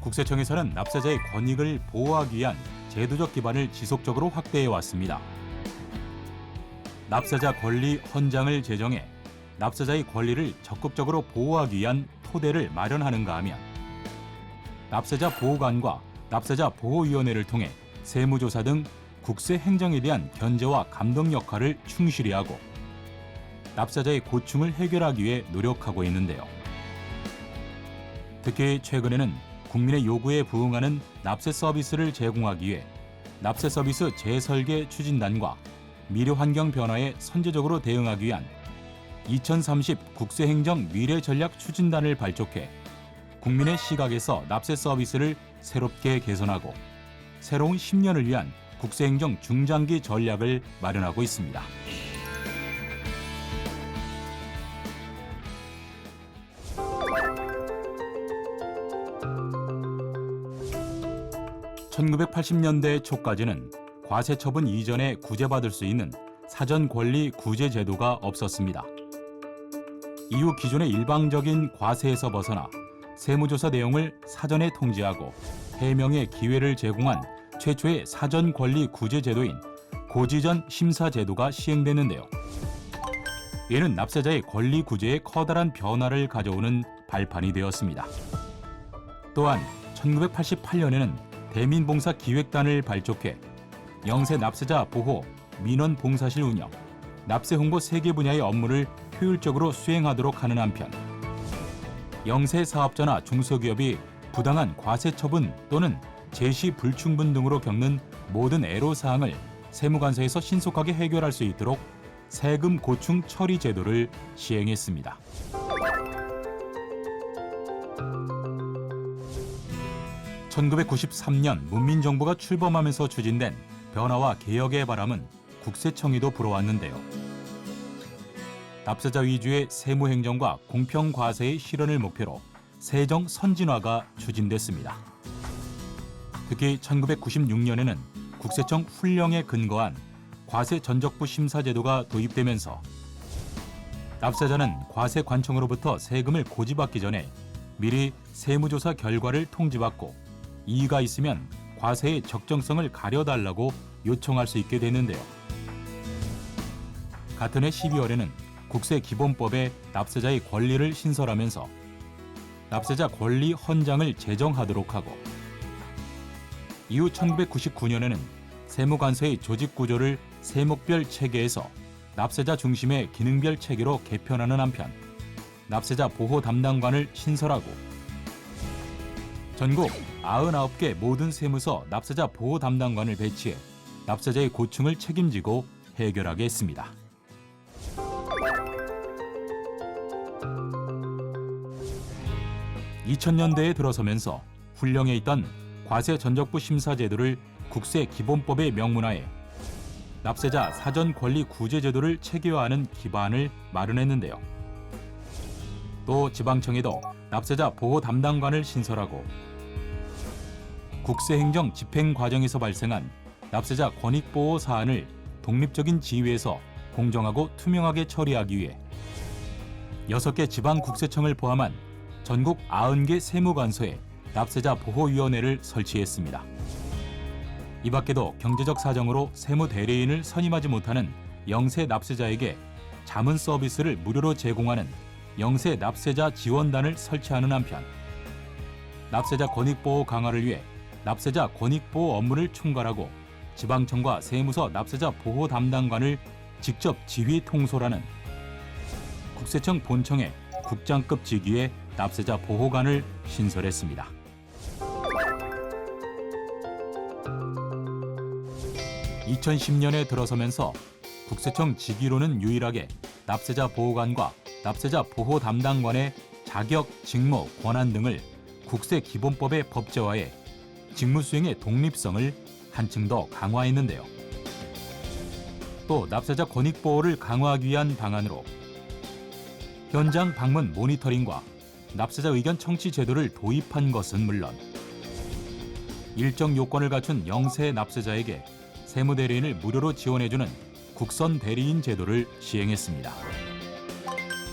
국세청에서는 납세자의 권익을 보호하기 위한 제도적 기반을 지속적으로 확대해 왔습니다. 납세자 권리 헌장을 제정해 납세자의 권리를 적극적으로 보호하기 위한 토대를 마련하는가 하면 납세자 보호관과 납세자 보호위원회를 통해 세무조사 등 국세 행정에 대한 견제와 감독 역할을 충실히 하고 납세자의 고충을 해결하기 위해 노력하고 있는데요. 특히 최근에는 국민의 요구에 부응하는 납세 서비스를 제공하기 위해 납세 서비스 재설계 추진단과 미래 환경 변화에 선제적으로 대응하기 위한 2030 국세행정 미래전략 추진단을 발족해 국민의 시각에서 납세 서비스를 새롭게 개선하고 새로운 10년을 위한 국세행정 중장기 전략을 마련하고 있습니다. (1980년대) 초까지는 과세 처분 이전에 구제받을 수 있는 사전 권리 구제 제도가 없었습니다. 이후 기존의 일방적인 과세에서 벗어나 세무조사 내용을 사전에 통지하고 해명의 기회를 제공한 최초의 사전 권리 구제 제도인 고지전 심사 제도가 시행됐는데요. 이는 납세자의 권리 구제에 커다란 변화를 가져오는 발판이 되었습니다. 또한 1988년에는 대민봉사기획단을 발족해 영세 납세자 보호, 민원 봉사실 운영, 납세 홍보 3개 분야의 업무를 효율적으로 수행하도록 하는 한편 영세 사업자나 중소기업이 부당한 과세 처분 또는 제시 불충분 등으로 겪는 모든 애로사항을 세무관서에서 신속하게 해결할 수 있도록 세금 고충 처리 제도를 시행했습니다. (1993년) 문민정부가 출범하면서 추진된 변화와 개혁의 바람은 국세청에도 불어왔는데요. 납세자 위주의 세무행정과 공평과세의 실현을 목표로 세정 선진화가 추진됐습니다. 특히 1996년에는 국세청 훈령에 근거한 과세 전적부 심사 제도가 도입되면서 납세자는 과세관청으로부터 세금을 고지받기 전에 미리 세무조사 결과를 통지받고 이의가 있으면 과세의 적정성을 가려달라고 요청할 수 있게 되는데요. 같은 해 12월에는 국세기본법에 납세자의 권리를 신설하면서 납세자 권리 헌장을 제정하도록 하고 이후 1999년에는 세무관서의 조직구조를 세목별 체계에서 납세자 중심의 기능별 체계로 개편하는 한편 납세자 보호 담당관을 신설하고 전국 99개 모든 세무서 납세자 보호 담당관을 배치해 납세자의 고충을 책임지고 해결하게 했습니다. (2000년대에) 들어서면서 훈령에 있던 과세 전적부 심사 제도를 국세기본법에 명문화해 납세자 사전 권리 구제 제도를 체계화하는 기반을 마련했는데요. 또 지방청에도 납세자 보호 담당관을 신설하고 국세행정 집행 과정에서 발생한 납세자 권익보호 사안을 독립적인 지위에서 공정하고 투명하게 처리하기 위해 6개 지방국세청을 포함한 전국 90개 세무관서에 납세자 보호위원회를 설치했습니다. 이 밖에도 경제적 사정으로 세무대리인을 선임하지 못하는 영세 납세자에게 자문 서비스를 무료로 제공하는 영세 납세자 지원단을 설치하는 한편 납세자 권익보호 강화를 위해 납세자 권익보호 업무를 총괄하고 지방청과 세무서 납세자 보호 담당관을 직접 지휘 통솔하는 국세청 본청의 국장급 직위의 납세자 보호관을 신설했습니다. (2010년에) 들어서면서 국세청 직위로는 유일하게 납세자 보호관과 납세자 보호 담당관의 자격, 직무, 권한 등을 국세기본법에 법제화해 직무 수행의 독립성을 한층 더 강화했는데요. 또 납세자 권익 보호를 강화하기 위한 방안으로 현장 방문 모니터링과 납세자 의견 청취 제도를 도입한 것은 물론 일정 요건을 갖춘 영세 납세자에게 세무대리인을 무료로 지원해주는 국선 대리인 제도를 시행했습니다.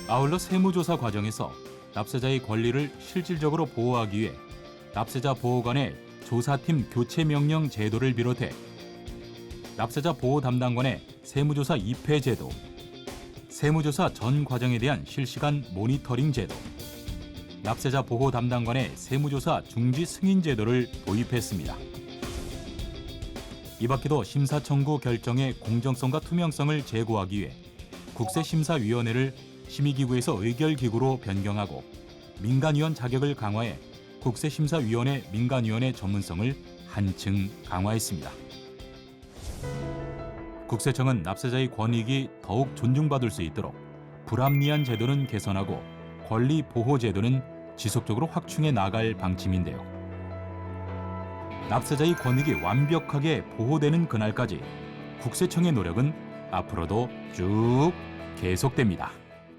아울러 세무조사 과정에서 납세자의 권리를 실질적으로 보호하기 위해 납세자 보호관의 조사팀 교체 명령 제도를 비롯해 납세자 보호 담당관의 세무조사 2회 제도, 세무조사 전 과정에 대한 실시간 모니터링 제도, 납세자 보호 담당관의 세무조사 중지 승인 제도를 도입했습니다. 이 밖에도 심사 청구 결정의 공정성과 투명성을 제고하기 위해 국세심사위원회를 심의기구에서 의결기구로 변경하고 민간위원 자격을 강화해 국세심사위원회 민간위원회 전문성을 한층 강화했습니다. 국세청은 납세자의 권익이 더욱 존중받을 수 있도록 불합리한 제도는 개선하고 권리 보호 제도는 지속적으로 확충해 나갈 방침인데요. 납세자의 권익이 완벽하게 보호되는 그날까지 국세청의 노력은 앞으로도 쭉 계속됩니다.